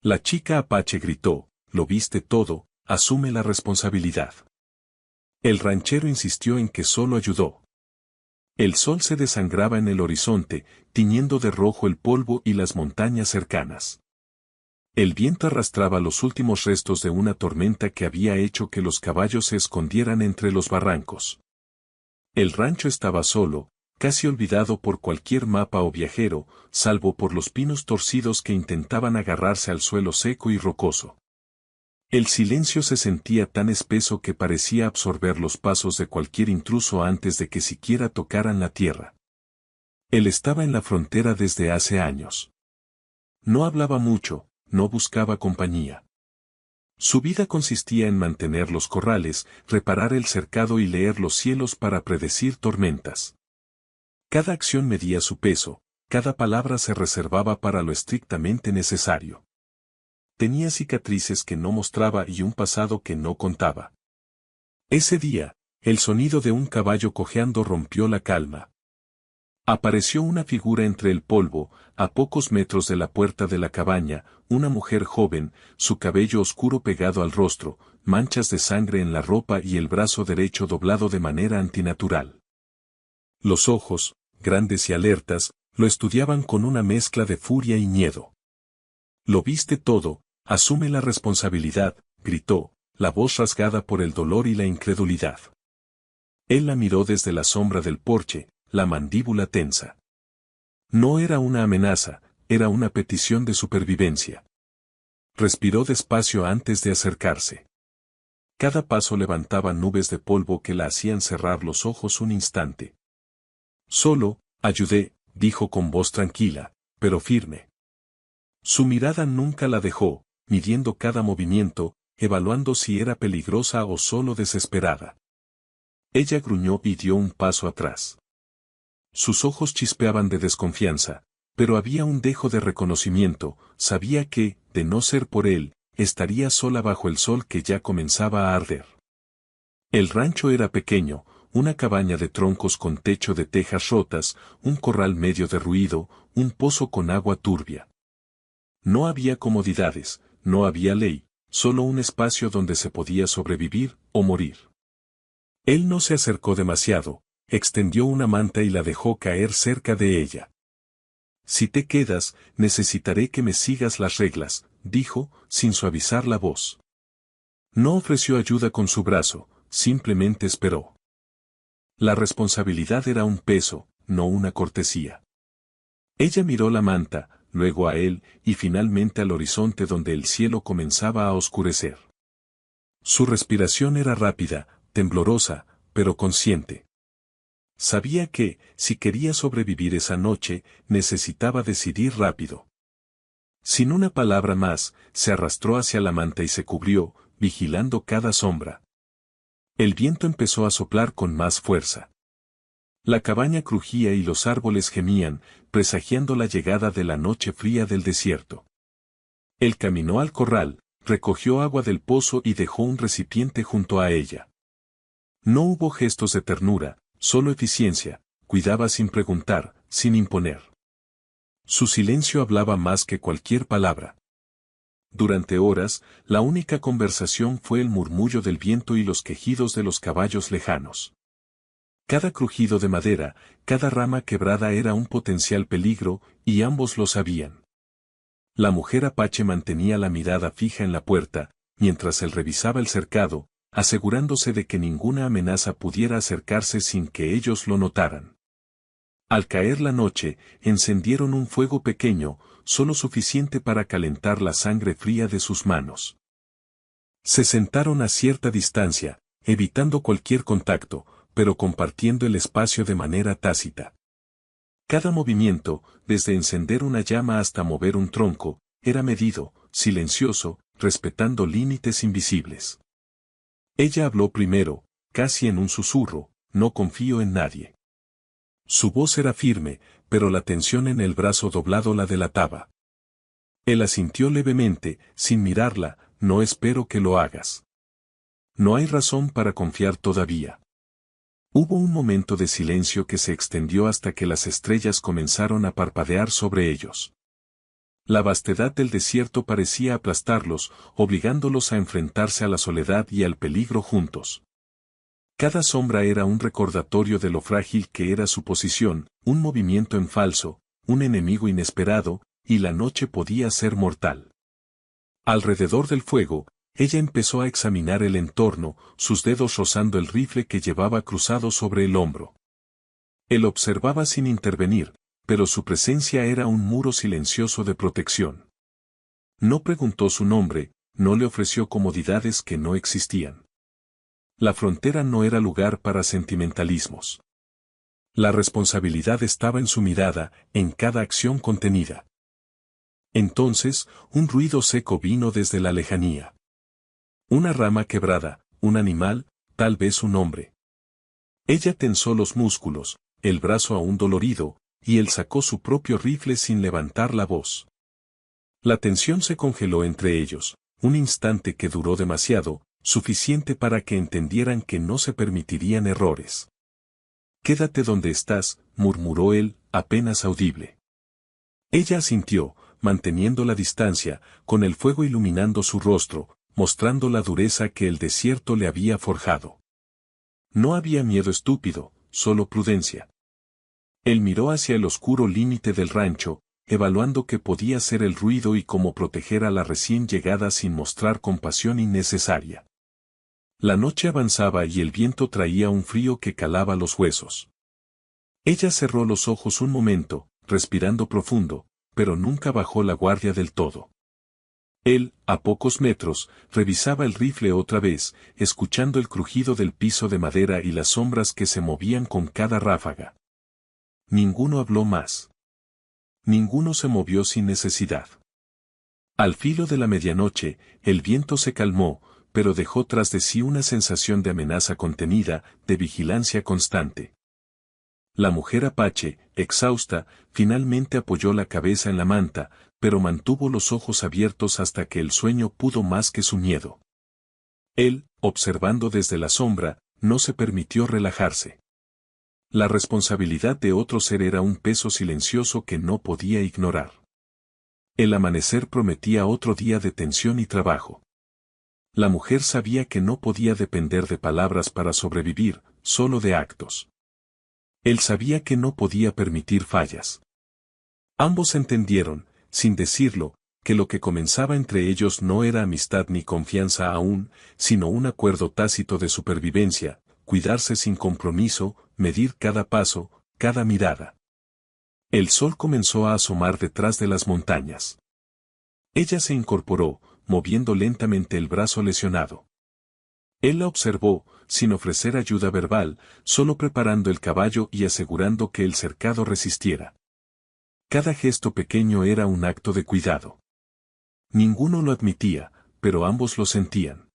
La chica Apache gritó, lo viste todo, asume la responsabilidad. El ranchero insistió en que solo ayudó. El sol se desangraba en el horizonte, tiñendo de rojo el polvo y las montañas cercanas. El viento arrastraba los últimos restos de una tormenta que había hecho que los caballos se escondieran entre los barrancos. El rancho estaba solo, casi olvidado por cualquier mapa o viajero, salvo por los pinos torcidos que intentaban agarrarse al suelo seco y rocoso. El silencio se sentía tan espeso que parecía absorber los pasos de cualquier intruso antes de que siquiera tocaran la tierra. Él estaba en la frontera desde hace años. No hablaba mucho, no buscaba compañía. Su vida consistía en mantener los corrales, reparar el cercado y leer los cielos para predecir tormentas. Cada acción medía su peso, cada palabra se reservaba para lo estrictamente necesario. Tenía cicatrices que no mostraba y un pasado que no contaba. Ese día, el sonido de un caballo cojeando rompió la calma. Apareció una figura entre el polvo, a pocos metros de la puerta de la cabaña, una mujer joven, su cabello oscuro pegado al rostro, manchas de sangre en la ropa y el brazo derecho doblado de manera antinatural. Los ojos, grandes y alertas, lo estudiaban con una mezcla de furia y miedo. Lo viste todo, asume la responsabilidad, gritó, la voz rasgada por el dolor y la incredulidad. Él la miró desde la sombra del porche, la mandíbula tensa. No era una amenaza, era una petición de supervivencia. Respiró despacio antes de acercarse. Cada paso levantaba nubes de polvo que la hacían cerrar los ojos un instante. Solo, ayudé, dijo con voz tranquila, pero firme. Su mirada nunca la dejó, midiendo cada movimiento, evaluando si era peligrosa o solo desesperada. Ella gruñó y dio un paso atrás. Sus ojos chispeaban de desconfianza, pero había un dejo de reconocimiento, sabía que, de no ser por él, estaría sola bajo el sol que ya comenzaba a arder. El rancho era pequeño, una cabaña de troncos con techo de tejas rotas, un corral medio derruido, un pozo con agua turbia. No había comodidades, no había ley, solo un espacio donde se podía sobrevivir o morir. Él no se acercó demasiado, extendió una manta y la dejó caer cerca de ella. Si te quedas, necesitaré que me sigas las reglas, dijo, sin suavizar la voz. No ofreció ayuda con su brazo, simplemente esperó. La responsabilidad era un peso, no una cortesía. Ella miró la manta, luego a él, y finalmente al horizonte donde el cielo comenzaba a oscurecer. Su respiración era rápida, temblorosa, pero consciente. Sabía que, si quería sobrevivir esa noche, necesitaba decidir rápido. Sin una palabra más, se arrastró hacia la manta y se cubrió, vigilando cada sombra. El viento empezó a soplar con más fuerza. La cabaña crujía y los árboles gemían, presagiando la llegada de la noche fría del desierto. Él caminó al corral, recogió agua del pozo y dejó un recipiente junto a ella. No hubo gestos de ternura, solo eficiencia, cuidaba sin preguntar, sin imponer. Su silencio hablaba más que cualquier palabra. Durante horas, la única conversación fue el murmullo del viento y los quejidos de los caballos lejanos. Cada crujido de madera, cada rama quebrada era un potencial peligro, y ambos lo sabían. La mujer apache mantenía la mirada fija en la puerta, mientras él revisaba el cercado, asegurándose de que ninguna amenaza pudiera acercarse sin que ellos lo notaran. Al caer la noche, encendieron un fuego pequeño, solo suficiente para calentar la sangre fría de sus manos. Se sentaron a cierta distancia, evitando cualquier contacto, pero compartiendo el espacio de manera tácita. Cada movimiento, desde encender una llama hasta mover un tronco, era medido, silencioso, respetando límites invisibles. Ella habló primero, casi en un susurro, no confío en nadie. Su voz era firme, pero la tensión en el brazo doblado la delataba. Él asintió levemente, sin mirarla, no espero que lo hagas. No hay razón para confiar todavía. Hubo un momento de silencio que se extendió hasta que las estrellas comenzaron a parpadear sobre ellos. La vastedad del desierto parecía aplastarlos, obligándolos a enfrentarse a la soledad y al peligro juntos. Cada sombra era un recordatorio de lo frágil que era su posición, un movimiento en falso, un enemigo inesperado, y la noche podía ser mortal. Alrededor del fuego, ella empezó a examinar el entorno, sus dedos rozando el rifle que llevaba cruzado sobre el hombro. Él observaba sin intervenir, pero su presencia era un muro silencioso de protección. No preguntó su nombre, no le ofreció comodidades que no existían. La frontera no era lugar para sentimentalismos. La responsabilidad estaba en su mirada, en cada acción contenida. Entonces, un ruido seco vino desde la lejanía. Una rama quebrada, un animal, tal vez un hombre. Ella tensó los músculos, el brazo aún dolorido, y él sacó su propio rifle sin levantar la voz. La tensión se congeló entre ellos, un instante que duró demasiado, suficiente para que entendieran que no se permitirían errores. «Quédate donde estás», murmuró él, apenas audible. Ella asintió, manteniendo la distancia, con el fuego iluminando su rostro, mostrando la dureza que el desierto le había forjado. No había miedo estúpido, solo prudencia. Él miró hacia el oscuro límite del rancho, evaluando qué podía ser el ruido y cómo proteger a la recién llegada sin mostrar compasión innecesaria. La noche avanzaba y el viento traía un frío que calaba los huesos. Ella cerró los ojos un momento, respirando profundo, pero nunca bajó la guardia del todo. Él, a pocos metros, revisaba el rifle otra vez, escuchando el crujido del piso de madera y las sombras que se movían con cada ráfaga. Ninguno habló más. Ninguno se movió sin necesidad. Al filo de la medianoche, el viento se calmó, pero dejó tras de sí una sensación de amenaza contenida, de vigilancia constante. La mujer apache, exhausta, finalmente apoyó la cabeza en la manta, pero mantuvo los ojos abiertos hasta que el sueño pudo más que su miedo. Él, observando desde la sombra, no se permitió relajarse. La responsabilidad de otro ser era un peso silencioso que no podía ignorar. El amanecer prometía otro día de tensión y trabajo. La mujer sabía que no podía depender de palabras para sobrevivir, solo de actos. Él sabía que no podía permitir fallas. Ambos entendieron, sin decirlo, que lo que comenzaba entre ellos no era amistad ni confianza aún, sino un acuerdo tácito de supervivencia, cuidarse sin compromiso, medir cada paso, cada mirada. El sol comenzó a asomar detrás de las montañas. Ella se incorporó, moviendo lentamente el brazo lesionado. Él la observó, sin ofrecer ayuda verbal, solo preparando el caballo y asegurando que el cercado resistiera. Cada gesto pequeño era un acto de cuidado. Ninguno lo admitía, pero ambos lo sentían.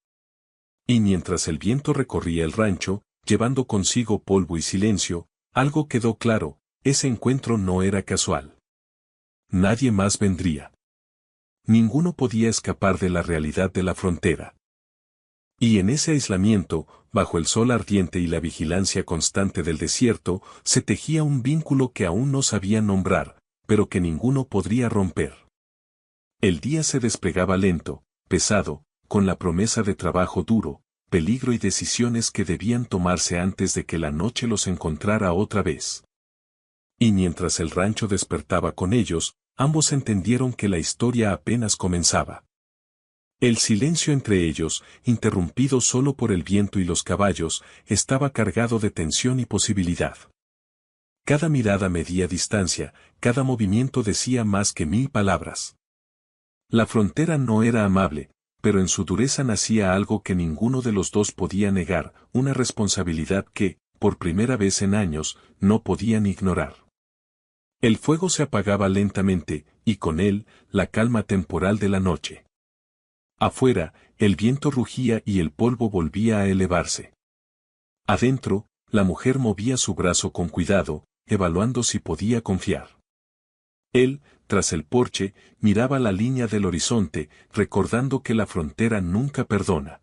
Y mientras el viento recorría el rancho, llevando consigo polvo y silencio, algo quedó claro, ese encuentro no era casual. Nadie más vendría. Ninguno podía escapar de la realidad de la frontera. Y en ese aislamiento, bajo el sol ardiente y la vigilancia constante del desierto, se tejía un vínculo que aún no sabían nombrar, pero que ninguno podría romper. El día se desplegaba lento, pesado, con la promesa de trabajo duro, peligro y decisiones que debían tomarse antes de que la noche los encontrara otra vez. Y mientras el rancho despertaba con ellos, ambos entendieron que la historia apenas comenzaba. El silencio entre ellos, interrumpido solo por el viento y los caballos, estaba cargado de tensión y posibilidad. Cada mirada medía distancia, cada movimiento decía más que 1000 palabras. La frontera no era amable, pero en su dureza nacía algo que ninguno de los dos podía negar, una responsabilidad que, por primera vez en años, no podían ignorar. El fuego se apagaba lentamente, y con él, la calma temporal de la noche. Afuera, el viento rugía y el polvo volvía a elevarse. Adentro, la mujer movía su brazo con cuidado, evaluando si podía confiar. Él, tras el porche, miraba la línea del horizonte, recordando que la frontera nunca perdona.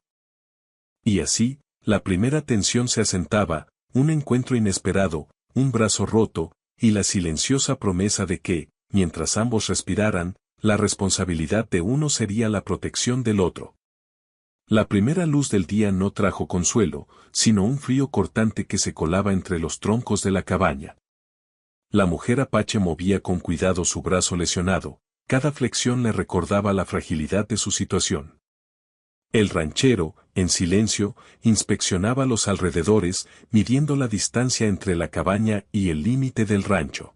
Y así, la primera tensión se asentaba, un encuentro inesperado, un brazo roto, y la silenciosa promesa de que, mientras ambos respiraran, la responsabilidad de uno sería la protección del otro. La primera luz del día no trajo consuelo, sino un frío cortante que se colaba entre los troncos de la cabaña. La mujer Apache movía con cuidado su brazo lesionado, cada flexión le recordaba la fragilidad de su situación. El ranchero, en silencio, inspeccionaba los alrededores, midiendo la distancia entre la cabaña y el límite del rancho.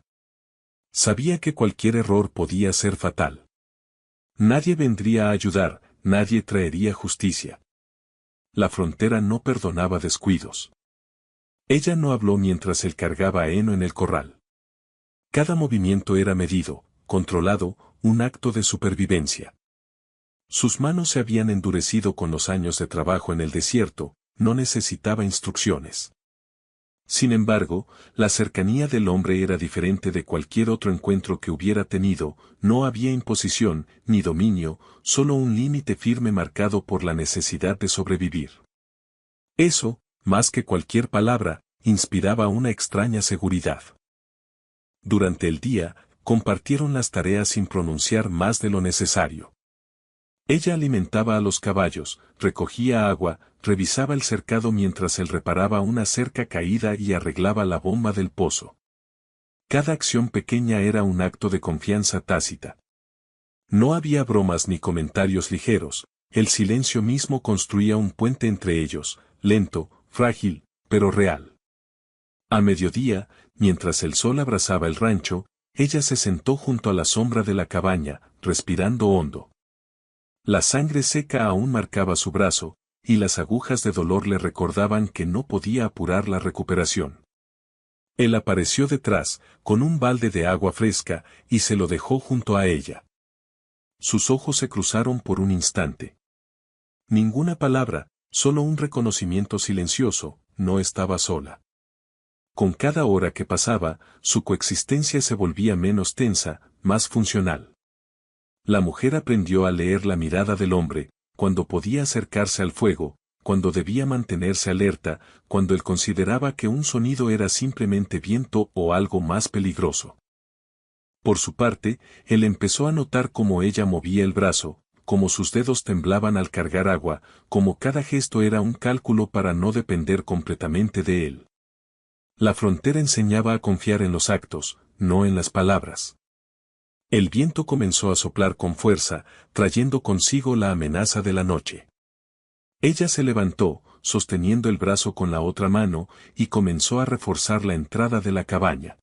Sabía que cualquier error podía ser fatal. Nadie vendría a ayudar, nadie traería justicia. La frontera no perdonaba descuidos. Ella no habló mientras él cargaba heno en el corral. Cada movimiento era medido, controlado, un acto de supervivencia. Sus manos se habían endurecido con los años de trabajo en el desierto, no necesitaba instrucciones. Sin embargo, la cercanía del hombre era diferente de cualquier otro encuentro que hubiera tenido, no había imposición, ni dominio, solo un límite firme marcado por la necesidad de sobrevivir. Eso, más que cualquier palabra, inspiraba una extraña seguridad. Durante el día, compartieron las tareas sin pronunciar más de lo necesario. Ella alimentaba a los caballos, recogía agua, revisaba el cercado mientras él reparaba una cerca caída y arreglaba la bomba del pozo. Cada acción pequeña era un acto de confianza tácita. No había bromas ni comentarios ligeros, el silencio mismo construía un puente entre ellos, lento, frágil, pero real. A mediodía, mientras el sol abrasaba el rancho, ella se sentó junto a la sombra de la cabaña, respirando hondo. La sangre seca aún marcaba su brazo, y las agujas de dolor le recordaban que no podía apurar la recuperación. Él apareció detrás, con un balde de agua fresca, y se lo dejó junto a ella. Sus ojos se cruzaron por un instante. Ninguna palabra, solo un reconocimiento silencioso, no estaba sola. Con cada hora que pasaba, su coexistencia se volvía menos tensa, más funcional. La mujer aprendió a leer la mirada del hombre, cuando podía acercarse al fuego, cuando debía mantenerse alerta, cuando él consideraba que un sonido era simplemente viento o algo más peligroso. Por su parte, él empezó a notar cómo ella movía el brazo, cómo sus dedos temblaban al cargar agua, cómo cada gesto era un cálculo para no depender completamente de él. La frontera enseñaba a confiar en los actos, no en las palabras. El viento comenzó a soplar con fuerza, trayendo consigo la amenaza de la noche. Ella se levantó, sosteniendo el brazo con la otra mano, y comenzó a reforzar la entrada de la cabaña.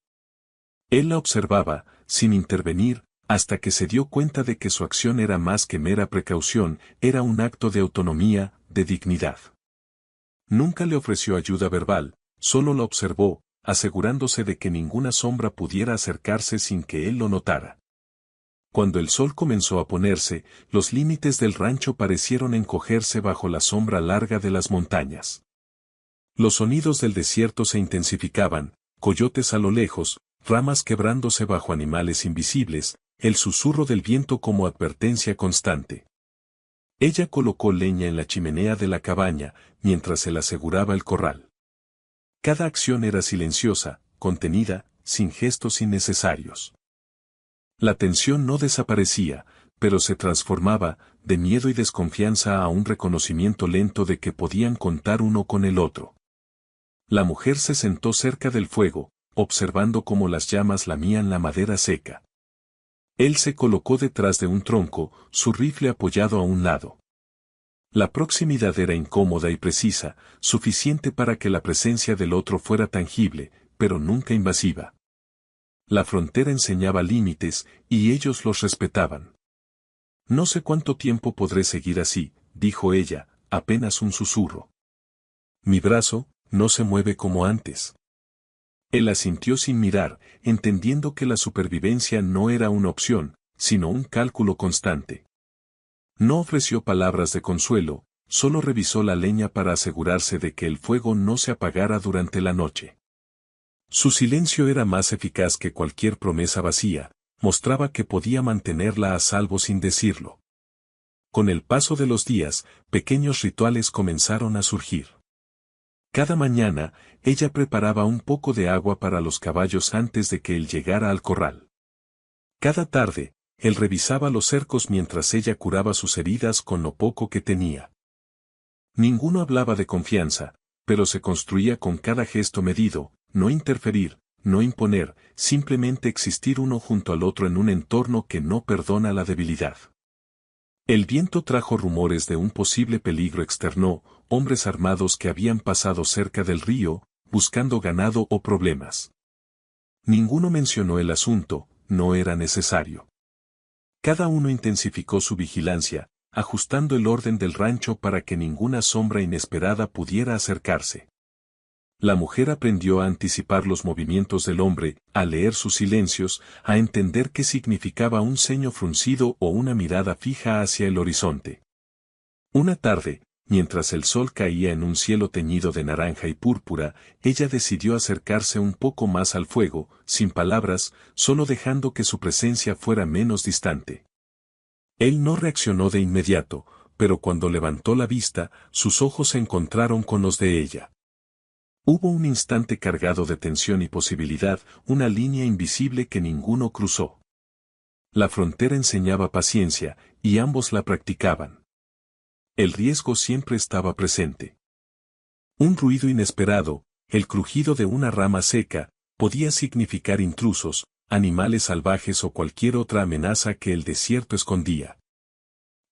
Él la observaba, sin intervenir, hasta que se dio cuenta de que su acción era más que mera precaución, era un acto de autonomía, de dignidad. Nunca le ofreció ayuda verbal, solo la observó, asegurándose de que ninguna sombra pudiera acercarse sin que él lo notara. Cuando el sol comenzó a ponerse, los límites del rancho parecieron encogerse bajo la sombra larga de las montañas. Los sonidos del desierto se intensificaban, coyotes a lo lejos, ramas quebrándose bajo animales invisibles, el susurro del viento como advertencia constante. Ella colocó leña en la chimenea de la cabaña, mientras él aseguraba el corral. Cada acción era silenciosa, contenida, sin gestos innecesarios. La tensión no desaparecía, pero se transformaba, de miedo y desconfianza a un reconocimiento lento de que podían contar uno con el otro. La mujer se sentó cerca del fuego, observando cómo las llamas lamían la madera seca. Él se colocó detrás de un tronco, su rifle apoyado a un lado. La proximidad era incómoda y precisa, suficiente para que la presencia del otro fuera tangible, pero nunca invasiva. La frontera enseñaba límites, y ellos los respetaban. No sé cuánto tiempo podré seguir así, dijo ella, apenas un susurro. Mi brazo, no se mueve como antes. Él asintió sin mirar, entendiendo que la supervivencia no era una opción, sino un cálculo constante. No ofreció palabras de consuelo, solo revisó la leña para asegurarse de que el fuego no se apagara durante la noche. Su silencio era más eficaz que cualquier promesa vacía, mostraba que podía mantenerla a salvo sin decirlo. Con el paso de los días, pequeños rituales comenzaron a surgir. Cada mañana, ella preparaba un poco de agua para los caballos antes de que él llegara al corral. Cada tarde, él revisaba los cercos mientras ella curaba sus heridas con lo poco que tenía. Ninguno hablaba de confianza, pero se construía con cada gesto medido, no interferir, no imponer, simplemente existir uno junto al otro en un entorno que no perdona la debilidad. El viento trajo rumores de un posible peligro externo, hombres armados que habían pasado cerca del río, buscando ganado o problemas. Ninguno mencionó el asunto, no era necesario. Cada uno intensificó su vigilancia, ajustando el orden del rancho para que ninguna sombra inesperada pudiera acercarse. La mujer aprendió a anticipar los movimientos del hombre, a leer sus silencios, a entender qué significaba un ceño fruncido o una mirada fija hacia el horizonte. Una tarde, mientras el sol caía en un cielo teñido de naranja y púrpura, ella decidió acercarse un poco más al fuego, sin palabras, solo dejando que su presencia fuera menos distante. Él no reaccionó de inmediato, pero cuando levantó la vista, sus ojos se encontraron con los de ella. Hubo un instante cargado de tensión y posibilidad, una línea invisible que ninguno cruzó. La frontera enseñaba paciencia, y ambos la practicaban. El riesgo siempre estaba presente. Un ruido inesperado, el crujido de una rama seca, podía significar intrusos, animales salvajes o cualquier otra amenaza que el desierto escondía.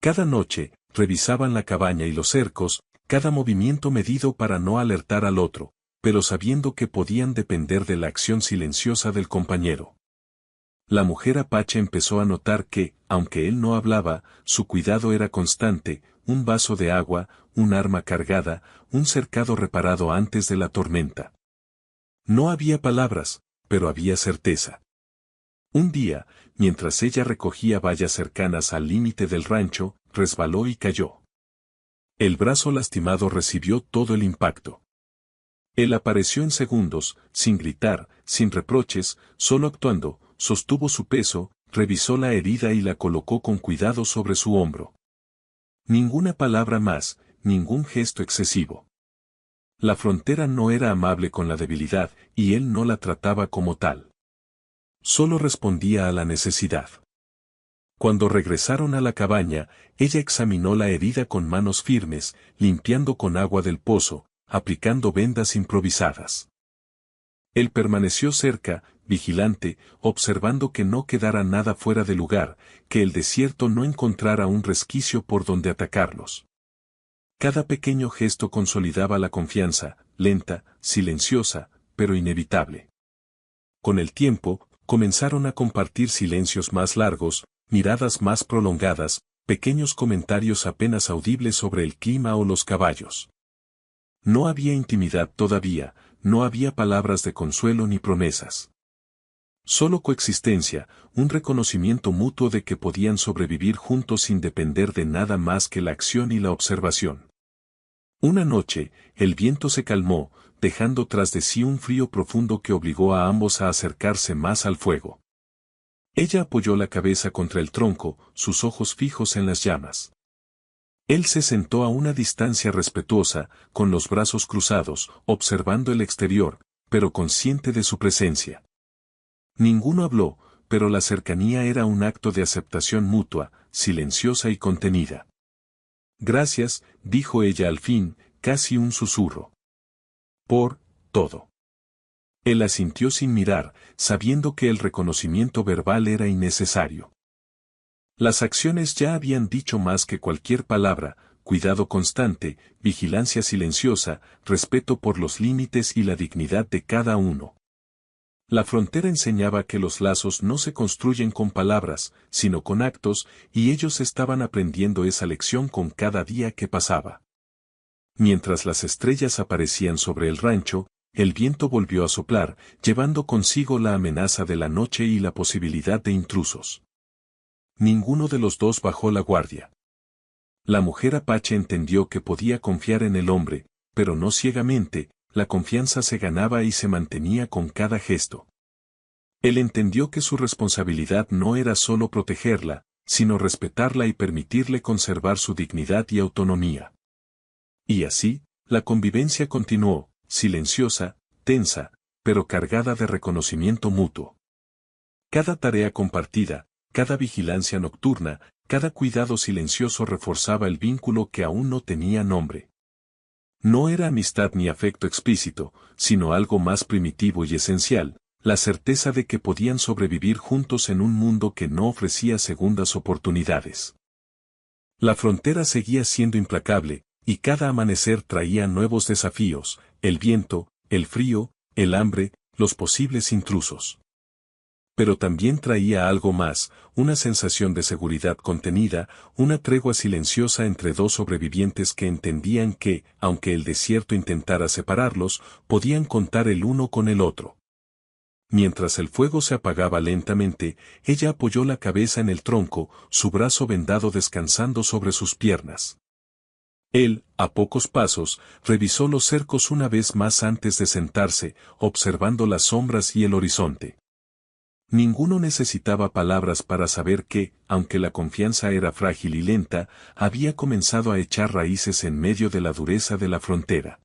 Cada noche, revisaban la cabaña y los cercos, cada movimiento medido para no alertar al otro, pero sabiendo que podían depender de la acción silenciosa del compañero. La mujer apache empezó a notar que, aunque él no hablaba, su cuidado era constante, un vaso de agua, un arma cargada, un cercado reparado antes de la tormenta. No había palabras, pero había certeza. Un día, mientras ella recogía vallas cercanas al límite del rancho, resbaló y cayó. El brazo lastimado recibió todo el impacto. Él apareció en segundos, sin gritar, sin reproches, solo actuando, sostuvo su peso, revisó la herida y la colocó con cuidado sobre su hombro. Ninguna palabra más, ningún gesto excesivo. La frontera no era amable con la debilidad, y él no la trataba como tal. Solo respondía a la necesidad. Cuando regresaron a la cabaña, ella examinó la herida con manos firmes, limpiando con agua del pozo, aplicando vendas improvisadas. Él permaneció cerca, vigilante, observando que no quedara nada fuera de lugar, que el desierto no encontrara un resquicio por donde atacarlos. Cada pequeño gesto consolidaba la confianza, lenta, silenciosa, pero inevitable. Con el tiempo, comenzaron a compartir silencios más largos, miradas más prolongadas, pequeños comentarios apenas audibles sobre el clima o los caballos. No había intimidad todavía, no había palabras de consuelo ni promesas. Solo coexistencia, un reconocimiento mutuo de que podían sobrevivir juntos sin depender de nada más que la acción y la observación. Una noche, el viento se calmó, dejando tras de sí un frío profundo que obligó a ambos a acercarse más al fuego. Ella apoyó la cabeza contra el tronco, sus ojos fijos en las llamas. Él se sentó a una distancia respetuosa, con los brazos cruzados, observando el exterior, pero consciente de su presencia. Ninguno habló, pero la cercanía era un acto de aceptación mutua, silenciosa y contenida. Gracias, dijo ella al fin, casi un susurro. Por todo. Él asintió sin mirar, sabiendo que el reconocimiento verbal era innecesario. Las acciones ya habían dicho más que cualquier palabra, cuidado constante, vigilancia silenciosa, respeto por los límites y la dignidad de cada uno. La frontera enseñaba que los lazos no se construyen con palabras, sino con actos, y ellos estaban aprendiendo esa lección con cada día que pasaba. Mientras las estrellas aparecían sobre el rancho, el viento volvió a soplar, llevando consigo la amenaza de la noche y la posibilidad de intrusos. Ninguno de los dos bajó la guardia. La mujer apache entendió que podía confiar en el hombre, pero no ciegamente, la confianza se ganaba y se mantenía con cada gesto. Él entendió que su responsabilidad no era solo protegerla, sino respetarla y permitirle conservar su dignidad y autonomía. Y así, la convivencia continuó, silenciosa, tensa, pero cargada de reconocimiento mutuo. Cada tarea compartida, cada vigilancia nocturna, cada cuidado silencioso reforzaba el vínculo que aún no tenía nombre. No era amistad ni afecto explícito, sino algo más primitivo y esencial, la certeza de que podían sobrevivir juntos en un mundo que no ofrecía segundas oportunidades. La frontera seguía siendo implacable, y cada amanecer traía nuevos desafíos, el viento, el frío, el hambre, los posibles intrusos. Pero también traía algo más, una sensación de seguridad contenida, una tregua silenciosa entre dos sobrevivientes que entendían que, aunque el desierto intentara separarlos, podían contar el uno con el otro. Mientras el fuego se apagaba lentamente, ella apoyó la cabeza en el tronco, su brazo vendado descansando sobre sus piernas. Él, a pocos pasos, revisó los cercos una vez más antes de sentarse, observando las sombras y el horizonte. Ninguno necesitaba palabras para saber que, aunque la confianza era frágil y lenta, había comenzado a echar raíces en medio de la dureza de la frontera.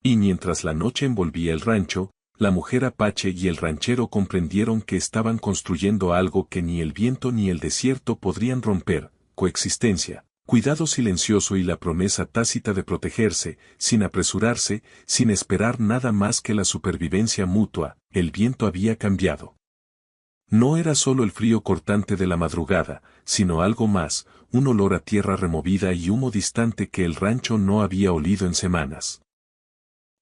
Y mientras la noche envolvía el rancho, la mujer apache y el ranchero comprendieron que estaban construyendo algo que ni el viento ni el desierto podrían romper: coexistencia, cuidado silencioso y la promesa tácita de protegerse, sin apresurarse, sin esperar nada más que la supervivencia mutua. El viento había cambiado. No era solo el frío cortante de la madrugada, sino algo más, un olor a tierra removida y humo distante que el rancho no había olido en semanas.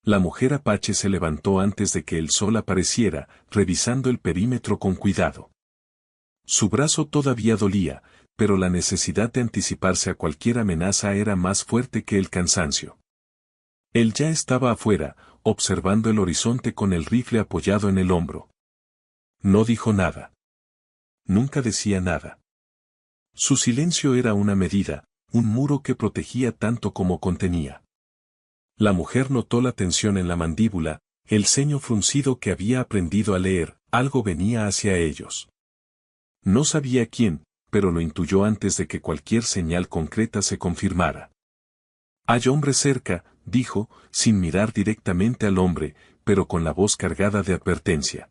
La mujer apache se levantó antes de que el sol apareciera, revisando el perímetro con cuidado. Su brazo todavía dolía, pero la necesidad de anticiparse a cualquier amenaza era más fuerte que el cansancio. Él ya estaba afuera, observando el horizonte con el rifle apoyado en el hombro. No dijo nada. Nunca decía nada. Su silencio era una medida, un muro que protegía tanto como contenía. La mujer notó la tensión en la mandíbula, el ceño fruncido que había aprendido a leer. Algo venía hacia ellos. No sabía quién, pero lo intuyó antes de que cualquier señal concreta se confirmara. «Hay hombre cerca», dijo, sin mirar directamente al hombre, pero con la voz cargada de advertencia.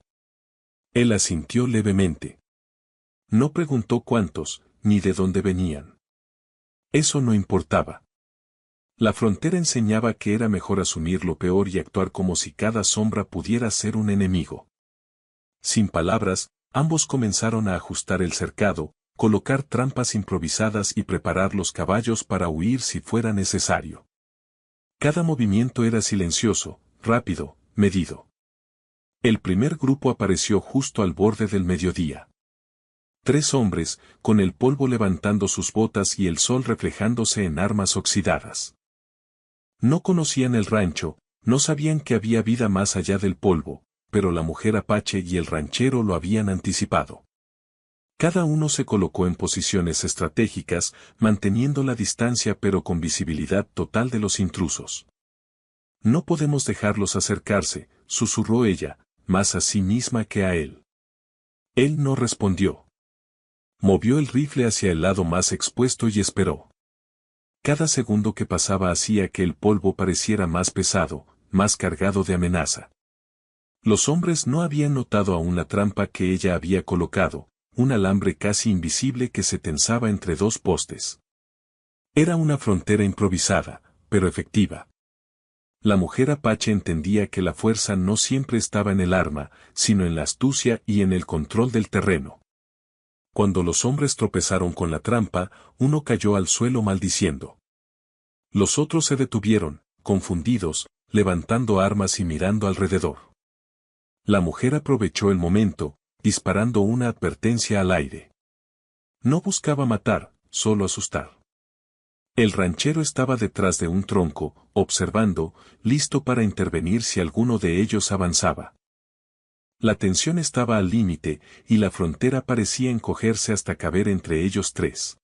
Él asintió levemente. No preguntó cuántos, ni de dónde venían. Eso no importaba. La frontera enseñaba que era mejor asumir lo peor y actuar como si cada sombra pudiera ser un enemigo. Sin palabras, ambos comenzaron a ajustar el cercado, colocar trampas improvisadas y preparar los caballos para huir si fuera necesario. Cada movimiento era silencioso, rápido, medido. El primer grupo apareció justo al borde del mediodía. 3 hombres, con el polvo levantando sus botas y el sol reflejándose en armas oxidadas. No conocían el rancho, no sabían que había vida más allá del polvo, pero la mujer apache y el ranchero lo habían anticipado. Cada uno se colocó en posiciones estratégicas, manteniendo la distancia pero con visibilidad total de los intrusos. «No podemos dejarlos acercarse», susurró ella, más a sí misma que a él. Él no respondió. Movió el rifle hacia el lado más expuesto y esperó. Cada segundo que pasaba hacía que el polvo pareciera más pesado, más cargado de amenaza. Los hombres no habían notado aún la trampa que ella había colocado, un alambre casi invisible que se tensaba entre 2 postes. Era una frontera improvisada, pero efectiva. La mujer apache entendía que la fuerza no siempre estaba en el arma, sino en la astucia y en el control del terreno. Cuando los hombres tropezaron con la trampa, uno cayó al suelo maldiciendo. Los otros se detuvieron, confundidos, levantando armas y mirando alrededor. La mujer aprovechó el momento, disparando una advertencia al aire. No buscaba matar, solo asustar. El ranchero estaba detrás de un tronco, observando, listo para intervenir si alguno de ellos avanzaba. La tensión estaba al límite, y la frontera parecía encogerse hasta caber entre ellos 3.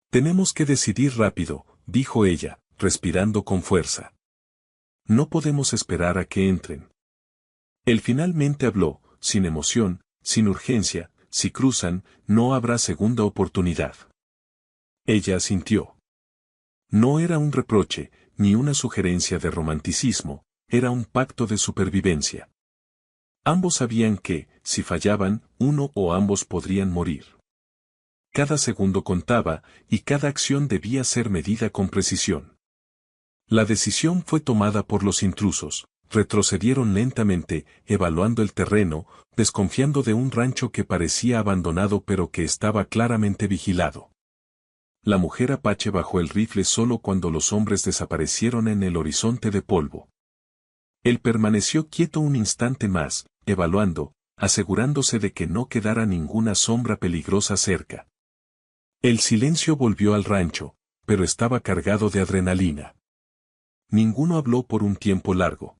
«Tenemos que decidir rápido», dijo ella, respirando con fuerza. «No podemos esperar a que entren». Él finalmente habló, sin emoción, sin urgencia: «Si cruzan, no habrá segunda oportunidad». Ella asintió. No era un reproche, ni una sugerencia de romanticismo, era un pacto de supervivencia. Ambos sabían que, si fallaban, uno o ambos podrían morir. Cada segundo contaba, y cada acción debía ser medida con precisión. La decisión fue tomada por los intrusos. Retrocedieron lentamente, evaluando el terreno, desconfiando de un rancho que parecía abandonado pero que estaba claramente vigilado. La mujer apache bajó el rifle solo cuando los hombres desaparecieron en el horizonte de polvo. Él permaneció quieto un instante más, evaluando, asegurándose de que no quedara ninguna sombra peligrosa cerca. El silencio volvió al rancho, pero estaba cargado de adrenalina. Ninguno habló por un tiempo largo.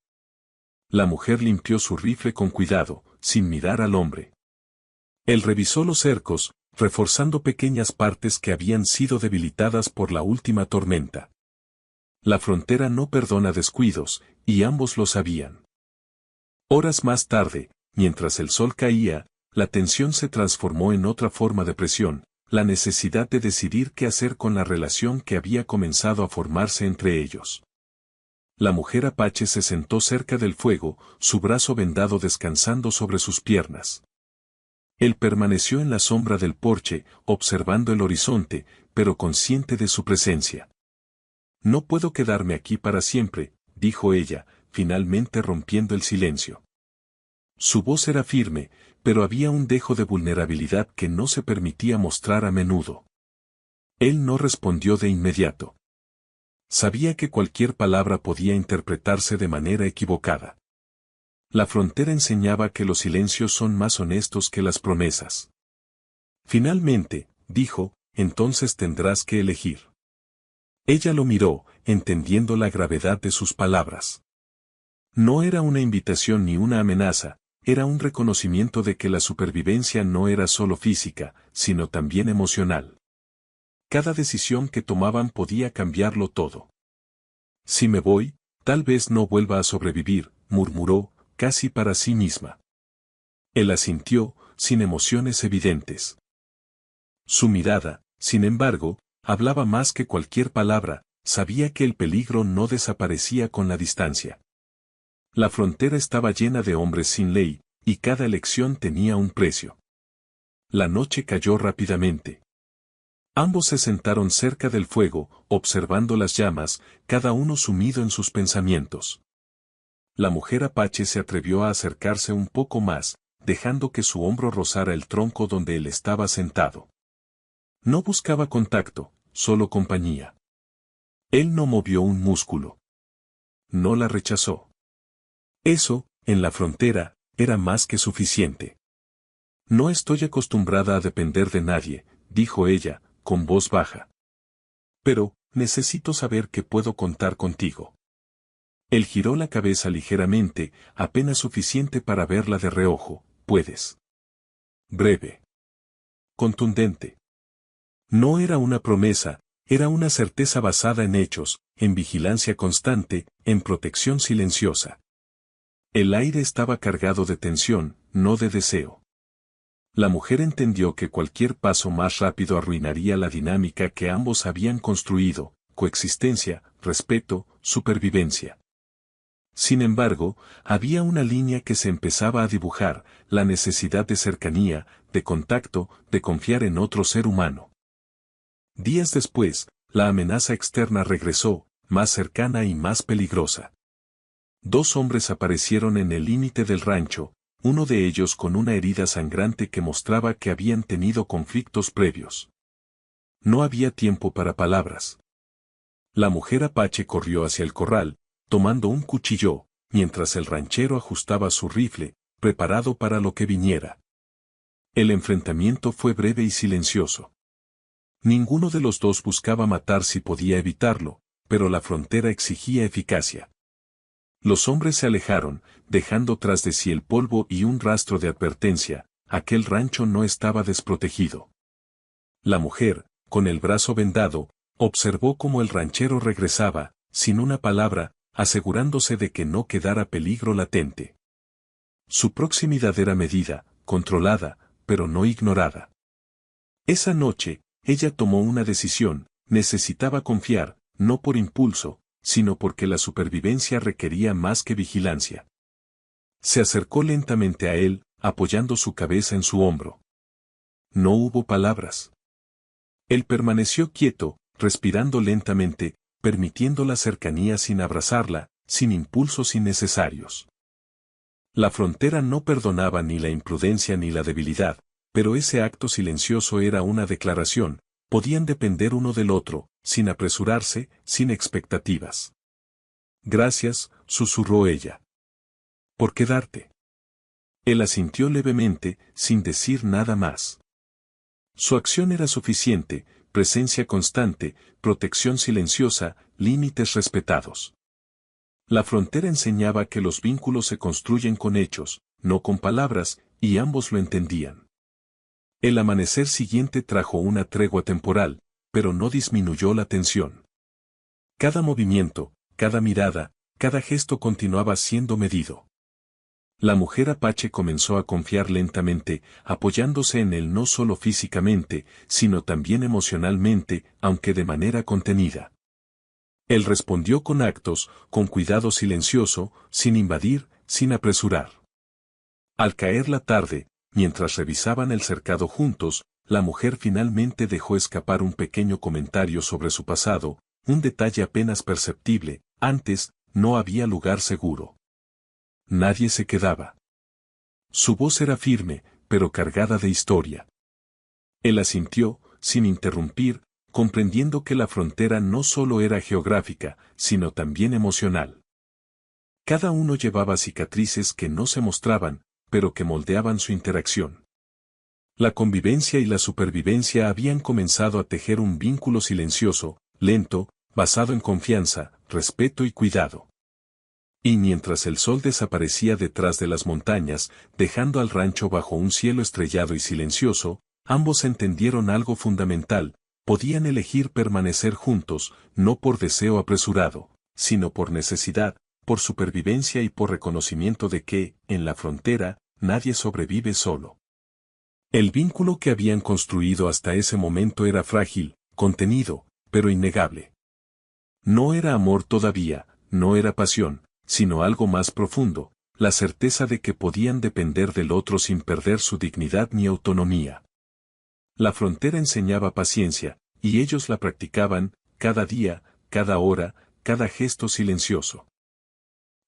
La mujer limpió su rifle con cuidado, sin mirar al hombre. Él revisó los cercos, reforzando pequeñas partes que habían sido debilitadas por la última tormenta. La frontera no perdona descuidos, y ambos lo sabían. Horas más tarde, mientras el sol caía, la tensión se transformó en otra forma de presión, la necesidad de decidir qué hacer con la relación que había comenzado a formarse entre ellos. La mujer apache se sentó cerca del fuego, su brazo vendado descansando sobre sus piernas. Él permaneció en la sombra del porche, observando el horizonte, pero consciente de su presencia. No puedo quedarme aquí para siempre, dijo ella, finalmente rompiendo el silencio. Su voz era firme, pero había un dejo de vulnerabilidad que no se permitía mostrar a menudo. Él no respondió de inmediato. Sabía que cualquier palabra podía interpretarse de manera equivocada. La frontera enseñaba que los silencios son más honestos que las promesas. Finalmente, dijo, entonces tendrás que elegir. Ella lo miró, entendiendo la gravedad de sus palabras. No era una invitación ni una amenaza, era un reconocimiento de que la supervivencia no era solo física, sino también emocional. Cada decisión que tomaban podía cambiarlo todo. Si me voy, tal vez no vuelva a sobrevivir, murmuró, casi para sí misma. Él asintió, sin emociones evidentes. Su mirada, sin embargo, hablaba más que cualquier palabra, sabía que el peligro no desaparecía con la distancia. La frontera estaba llena de hombres sin ley, y cada elección tenía un precio. La noche cayó rápidamente. Ambos se sentaron cerca del fuego, observando las llamas, cada uno sumido en sus pensamientos. La mujer apache se atrevió a acercarse un poco más, dejando que su hombro rozara el tronco donde él estaba sentado. No buscaba contacto, solo compañía. Él no movió un músculo. No la rechazó. Eso, en la frontera, era más que suficiente. No estoy acostumbrada a depender de nadie, dijo ella, con voz baja. Pero, necesito saber que puedo contar contigo. Él giró la cabeza ligeramente, apenas suficiente para verla de reojo. Puedes. Breve. Contundente. No era una promesa, era una certeza basada en hechos, en vigilancia constante, en protección silenciosa. El aire estaba cargado de tensión, no de deseo. La mujer entendió que cualquier paso más rápido arruinaría la dinámica que ambos habían construido, coexistencia, respeto, supervivencia. Sin embargo, había una línea que se empezaba a dibujar, la necesidad de cercanía, de contacto, de confiar en otro ser humano. Días después, la amenaza externa regresó, más cercana y más peligrosa. Dos hombres aparecieron en el límite del rancho, uno de ellos con una herida sangrante que mostraba que habían tenido conflictos previos. No había tiempo para palabras. La mujer apache corrió hacia el corral, tomando un cuchillo, mientras el ranchero ajustaba su rifle, preparado para lo que viniera. El enfrentamiento fue breve y silencioso. Ninguno de los dos buscaba matar si podía evitarlo, pero la frontera exigía eficacia. Los hombres se alejaron, dejando tras de sí el polvo y un rastro de advertencia, aquel rancho no estaba desprotegido. La mujer, con el brazo vendado, observó cómo el ranchero regresaba, sin una palabra, asegurándose de que no quedara peligro latente. Su proximidad era medida, controlada, pero no ignorada. Esa noche, ella tomó una decisión, necesitaba confiar, no por impulso, sino porque la supervivencia requería más que vigilancia. Se acercó lentamente a él, apoyando su cabeza en su hombro. No hubo palabras. Él permaneció quieto, respirando lentamente, permitiendo la cercanía sin abrazarla, sin impulsos innecesarios. La frontera no perdonaba ni la imprudencia ni la debilidad, pero ese acto silencioso era una declaración, podían depender uno del otro, sin apresurarse, sin expectativas. Gracias, susurró ella. ¿Por quedarte? Él asintió levemente, sin decir nada más. Su acción era suficiente, presencia constante, protección silenciosa, límites respetados. La frontera enseñaba que los vínculos se construyen con hechos, no con palabras, y ambos lo entendían. El amanecer siguiente trajo una tregua temporal, pero no disminuyó la tensión. Cada movimiento, cada mirada, cada gesto continuaba siendo medido. La mujer apache comenzó a confiar lentamente, apoyándose en él no solo físicamente, sino también emocionalmente, aunque de manera contenida. Él respondió con actos, con cuidado silencioso, sin invadir, sin apresurar. Al caer la tarde, mientras revisaban el cercado juntos, la mujer finalmente dejó escapar un pequeño comentario sobre su pasado, un detalle apenas perceptible. Antes, no había lugar seguro. Nadie se quedaba. Su voz era firme, pero cargada de historia. Él asintió, sin interrumpir, comprendiendo que la frontera no solo era geográfica, sino también emocional. Cada uno llevaba cicatrices que no se mostraban, pero que moldeaban su interacción. La convivencia y la supervivencia habían comenzado a tejer un vínculo silencioso, lento, basado en confianza, respeto y cuidado. Y mientras el sol desaparecía detrás de las montañas, dejando al rancho bajo un cielo estrellado y silencioso, ambos entendieron algo fundamental: podían elegir permanecer juntos, no por deseo apresurado, sino por necesidad, por supervivencia y por reconocimiento de que, en la frontera, nadie sobrevive solo. El vínculo que habían construido hasta ese momento era frágil, contenido, pero innegable. No era amor todavía, no era pasión, sino algo más profundo, la certeza de que podían depender del otro sin perder su dignidad ni autonomía. La frontera enseñaba paciencia, y ellos la practicaban, cada día, cada hora, cada gesto silencioso.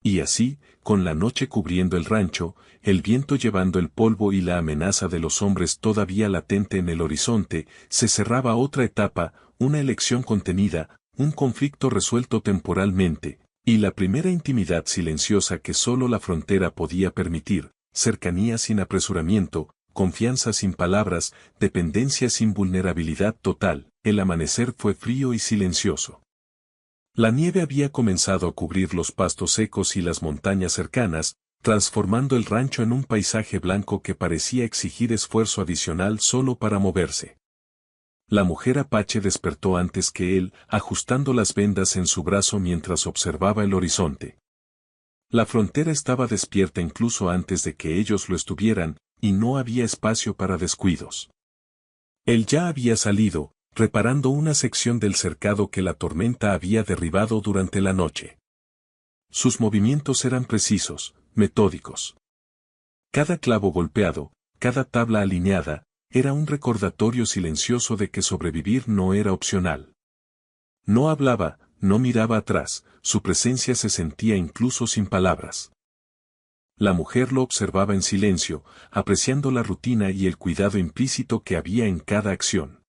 Y así, con la noche cubriendo el rancho, el viento llevando el polvo y la amenaza de los hombres todavía latente en el horizonte, se cerraba otra etapa, una elección contenida, un conflicto resuelto temporalmente, y la primera intimidad silenciosa que solo la frontera podía permitir: cercanía sin apresuramiento, confianza sin palabras, dependencia sin vulnerabilidad total. El amanecer fue frío y silencioso. La nieve había comenzado a cubrir los pastos secos y las montañas cercanas, transformando el rancho en un paisaje blanco que parecía exigir esfuerzo adicional solo para moverse. La mujer apache despertó antes que él, ajustando las vendas en su brazo mientras observaba el horizonte. La frontera estaba despierta incluso antes de que ellos lo estuvieran, y no había espacio para descuidos. Él ya había salido, reparando una sección del cercado que la tormenta había derribado durante la noche. Sus movimientos eran precisos, metódicos. Cada clavo golpeado, cada tabla alineada, era un recordatorio silencioso de que sobrevivir no era opcional. No hablaba, no miraba atrás, su presencia se sentía incluso sin palabras. La mujer lo observaba en silencio, apreciando la rutina y el cuidado implícito que había en cada acción.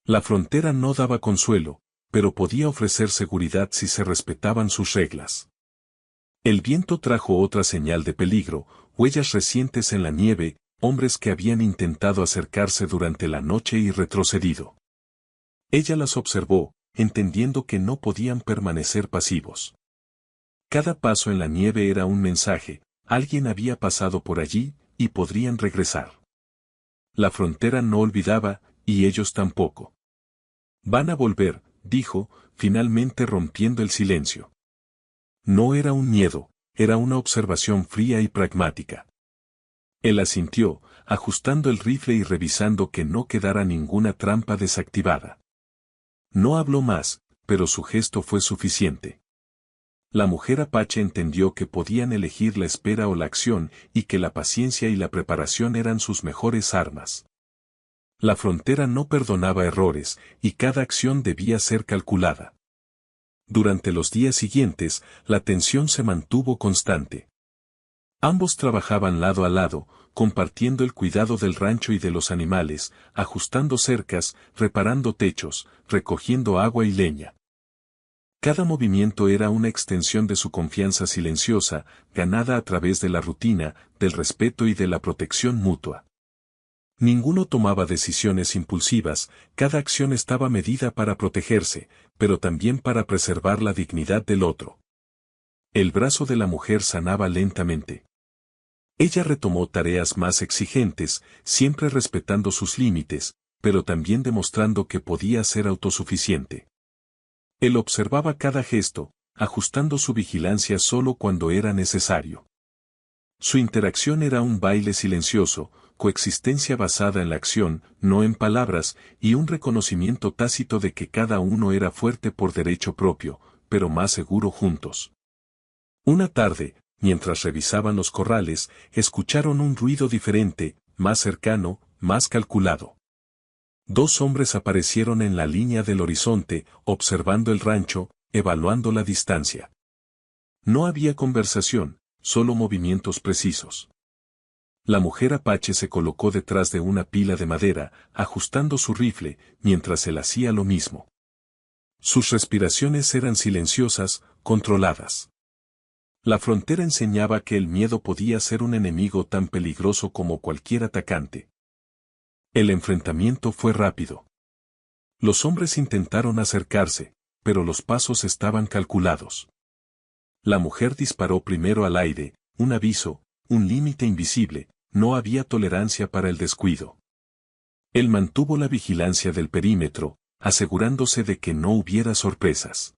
La frontera no daba consuelo, pero podía ofrecer seguridad si se respetaban sus reglas. El viento trajo otra señal de peligro: huellas recientes en la nieve, hombres que habían intentado acercarse durante la noche y retrocedido. Ella las observó, entendiendo que no podían permanecer pasivos. Cada paso en la nieve era un mensaje: alguien había pasado por allí, y podrían regresar. La frontera no olvidaba, y ellos tampoco. Van a volver, dijo, finalmente rompiendo el silencio. No era un miedo, era una observación fría y pragmática. Él asintió, ajustando el rifle y revisando que no quedara ninguna trampa desactivada. No habló más, pero su gesto fue suficiente. La mujer apache entendió que podían elegir la espera o la acción, y que la paciencia y la preparación eran sus mejores armas. La frontera no perdonaba errores, y cada acción debía ser calculada. Durante los días siguientes, la tensión se mantuvo constante. Ambos trabajaban lado a lado, compartiendo el cuidado del rancho y de los animales, ajustando cercas, reparando techos, recogiendo agua y leña. Cada movimiento era una extensión de su confianza silenciosa, ganada a través de la rutina, del respeto y de la protección mutua. Ninguno tomaba decisiones impulsivas, cada acción estaba medida para protegerse, pero también para preservar la dignidad del otro. El brazo de la mujer sanaba lentamente. Ella retomó tareas más exigentes, siempre respetando sus límites, pero también demostrando que podía ser autosuficiente. Él observaba cada gesto, ajustando su vigilancia solo cuando era necesario. Su interacción era un baile silencioso, coexistencia basada en la acción, no en palabras, y un reconocimiento tácito de que cada uno era fuerte por derecho propio, pero más seguro juntos. Una tarde, mientras revisaban los corrales, escucharon un ruido diferente, más cercano, más calculado. Dos hombres aparecieron en la línea del horizonte, observando el rancho, evaluando la distancia. No había conversación, solo movimientos precisos. La mujer apache se colocó detrás de una pila de madera, ajustando su rifle, mientras él hacía lo mismo. Sus respiraciones eran silenciosas, controladas. La frontera enseñaba que el miedo podía ser un enemigo tan peligroso como cualquier atacante. El enfrentamiento fue rápido. Los hombres intentaron acercarse, pero los pasos estaban calculados. La mujer disparó primero al aire, un aviso, un límite invisible, no había tolerancia para el descuido. Él mantuvo la vigilancia del perímetro, asegurándose de que no hubiera sorpresas.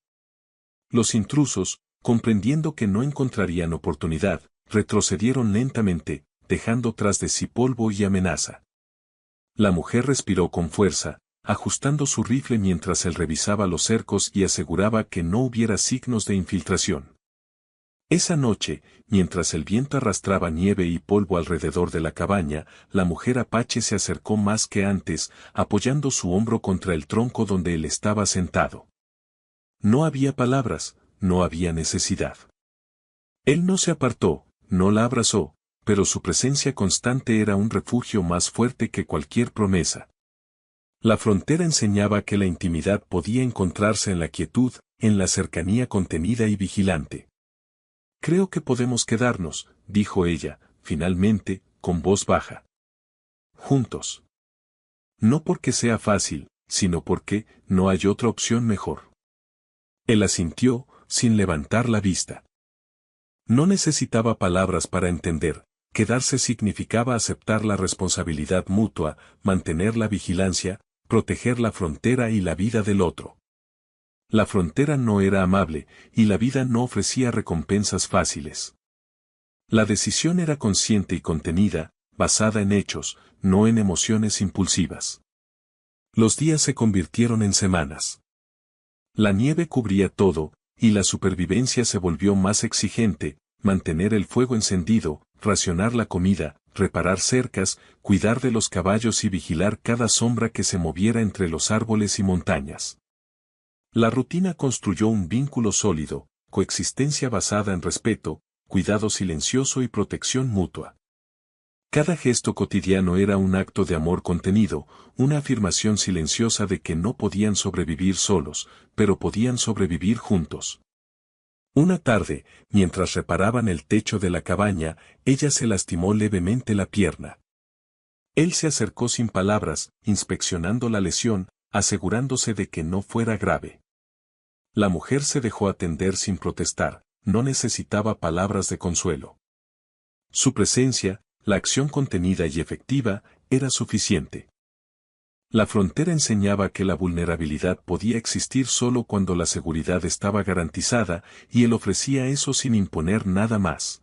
Los intrusos, comprendiendo que no encontrarían oportunidad, retrocedieron lentamente, dejando tras de sí polvo y amenaza. La mujer respiró con fuerza, ajustando su rifle mientras él revisaba los cercos y aseguraba que no hubiera signos de infiltración. Esa noche, mientras el viento arrastraba nieve y polvo alrededor de la cabaña, la mujer apache se acercó más que antes, apoyando su hombro contra el tronco donde él estaba sentado. No había palabras, no había necesidad. Él no se apartó, no la abrazó, pero su presencia constante era un refugio más fuerte que cualquier promesa. La frontera enseñaba que la intimidad podía encontrarse en la quietud, en la cercanía contenida y vigilante. Creo que podemos quedarnos, dijo ella, finalmente, con voz baja. Juntos. No porque sea fácil, sino porque no hay otra opción mejor. Él asintió, sin levantar la vista. No necesitaba palabras para entender. Quedarse significaba aceptar la responsabilidad mutua, mantener la vigilancia, proteger la frontera y la vida del otro. La frontera no era amable, y la vida no ofrecía recompensas fáciles. La decisión era consciente y contenida, basada en hechos, no en emociones impulsivas. Los días se convirtieron en semanas. La nieve cubría todo, y la supervivencia se volvió más exigente, mantener el fuego encendido, racionar la comida, reparar cercas, cuidar de los caballos y vigilar cada sombra que se moviera entre los árboles y montañas. La rutina construyó un vínculo sólido, coexistencia basada en respeto, cuidado silencioso y protección mutua. Cada gesto cotidiano era un acto de amor contenido, una afirmación silenciosa de que no podían sobrevivir solos, pero podían sobrevivir juntos. Una tarde, mientras reparaban el techo de la cabaña, ella se lastimó levemente la pierna. Él se acercó sin palabras, inspeccionando la lesión, asegurándose de que no fuera grave. La mujer se dejó atender sin protestar, no necesitaba palabras de consuelo. Su presencia, la acción contenida y efectiva, era suficiente. La frontera enseñaba que la vulnerabilidad podía existir solo cuando la seguridad estaba garantizada, y él ofrecía eso sin imponer nada más.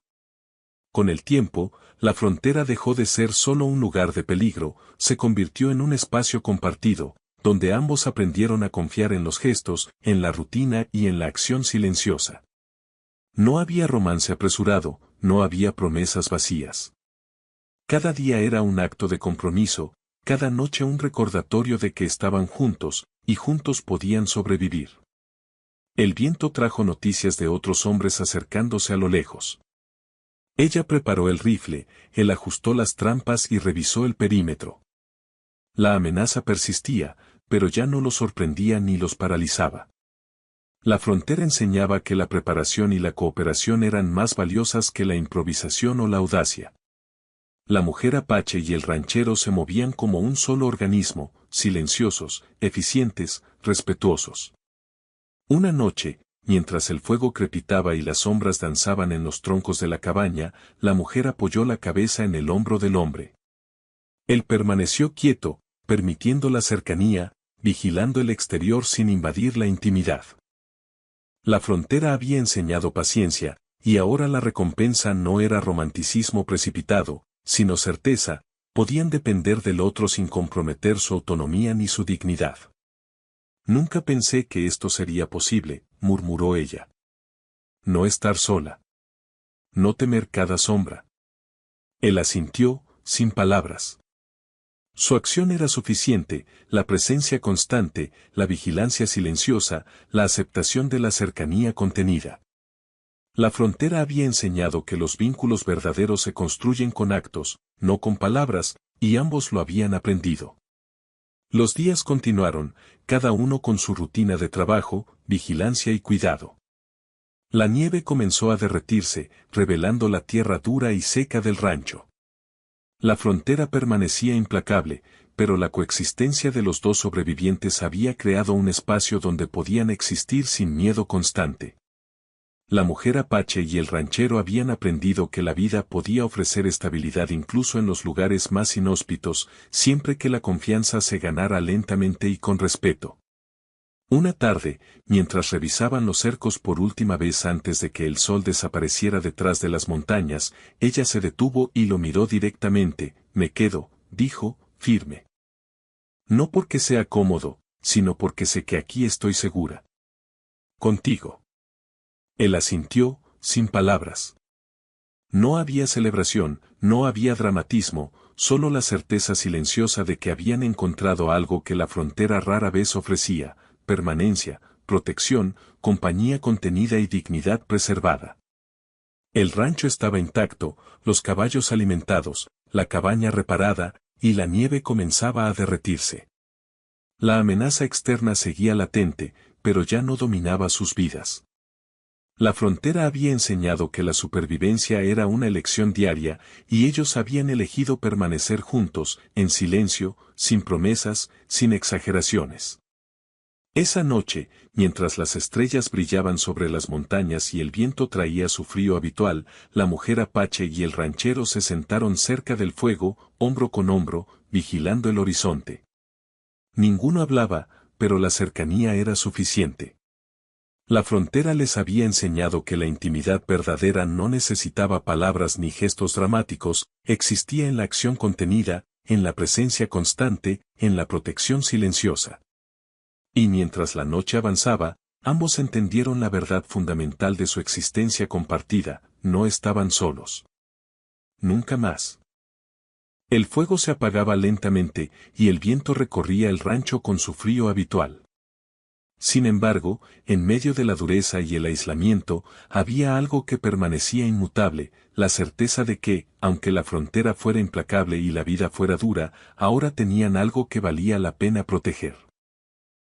Con el tiempo, la frontera dejó de ser solo un lugar de peligro, se convirtió en un espacio compartido, donde ambos aprendieron a confiar en los gestos, en la rutina y en la acción silenciosa. No había romance apresurado, no había promesas vacías. Cada día era un acto de compromiso, cada noche un recordatorio de que estaban juntos, y juntos podían sobrevivir. El viento trajo noticias de otros hombres acercándose a lo lejos. Ella preparó el rifle, él ajustó las trampas y revisó el perímetro. La amenaza persistía, pero ya no los sorprendía ni los paralizaba. La frontera enseñaba que la preparación y la cooperación eran más valiosas que la improvisación o la audacia. La mujer apache y el ranchero se movían como un solo organismo, silenciosos, eficientes, respetuosos. Una noche, mientras el fuego crepitaba y las sombras danzaban en los troncos de la cabaña, la mujer apoyó la cabeza en el hombro del hombre. Él permaneció quieto, permitiendo la cercanía, vigilando el exterior sin invadir la intimidad. La frontera había enseñado paciencia, y ahora la recompensa no era romanticismo precipitado, sino certeza, podían depender del otro sin comprometer su autonomía ni su dignidad. Nunca pensé que esto sería posible, murmuró ella. No estar sola. No temer cada sombra. Él asintió, sin palabras. Su acción era suficiente, la presencia constante, la vigilancia silenciosa, la aceptación de la cercanía contenida. La frontera había enseñado que los vínculos verdaderos se construyen con actos, no con palabras, y ambos lo habían aprendido. Los días continuaron, cada uno con su rutina de trabajo, vigilancia y cuidado. La nieve comenzó a derretirse, revelando la tierra dura y seca del rancho. La frontera permanecía implacable, pero la coexistencia de los dos sobrevivientes había creado un espacio donde podían existir sin miedo constante. La mujer apache y el ranchero habían aprendido que la vida podía ofrecer estabilidad incluso en los lugares más inhóspitos, siempre que la confianza se ganara lentamente y con respeto. Una tarde, mientras revisaban los cercos por última vez antes de que el sol desapareciera detrás de las montañas, ella se detuvo y lo miró directamente. Me quedo, dijo, firme. No porque sea cómodo, sino porque sé que aquí estoy segura. Contigo. Él asintió, sin palabras. No había celebración, no había dramatismo, solo la certeza silenciosa de que habían encontrado algo que la frontera rara vez ofrecía: permanencia, protección, compañía contenida y dignidad preservada. El rancho estaba intacto, los caballos alimentados, la cabaña reparada, y la nieve comenzaba a derretirse. La amenaza externa seguía latente, pero ya no dominaba sus vidas. La frontera había enseñado que la supervivencia era una elección diaria, y ellos habían elegido permanecer juntos, en silencio, sin promesas, sin exageraciones. Esa noche, mientras las estrellas brillaban sobre las montañas y el viento traía su frío habitual, la mujer apache y el ranchero se sentaron cerca del fuego, hombro con hombro, vigilando el horizonte. Ninguno hablaba, pero la cercanía era suficiente. La frontera les había enseñado que la intimidad verdadera no necesitaba palabras ni gestos dramáticos, existía en la acción contenida, en la presencia constante, en la protección silenciosa. Y mientras la noche avanzaba, ambos entendieron la verdad fundamental de su existencia compartida: no estaban solos. Nunca más. El fuego se apagaba lentamente, y el viento recorría el rancho con su frío habitual. Sin embargo, en medio de la dureza y el aislamiento, había algo que permanecía inmutable: la certeza de que, aunque la frontera fuera implacable y la vida fuera dura, ahora tenían algo que valía la pena proteger.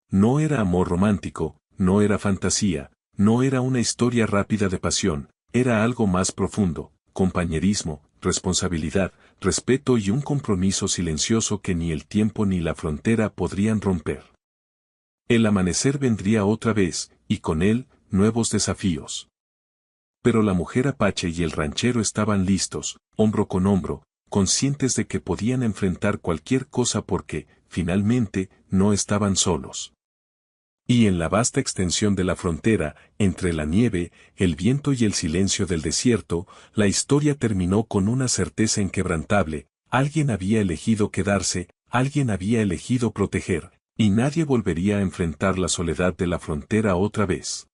No era amor romántico, no era fantasía, no era una historia rápida de pasión, era algo más profundo: compañerismo, responsabilidad, respeto y un compromiso silencioso que ni el tiempo ni la frontera podrían romper. El amanecer vendría otra vez, y con él, nuevos desafíos. Pero la mujer apache y el ranchero estaban listos, hombro con hombro, conscientes de que podían enfrentar cualquier cosa porque, finalmente, no estaban solos. Y en la vasta extensión de la frontera, entre la nieve, el viento y el silencio del desierto, la historia terminó con una certeza inquebrantable: alguien había elegido quedarse, alguien había elegido proteger, y nadie volvería a enfrentar la soledad de la frontera otra vez.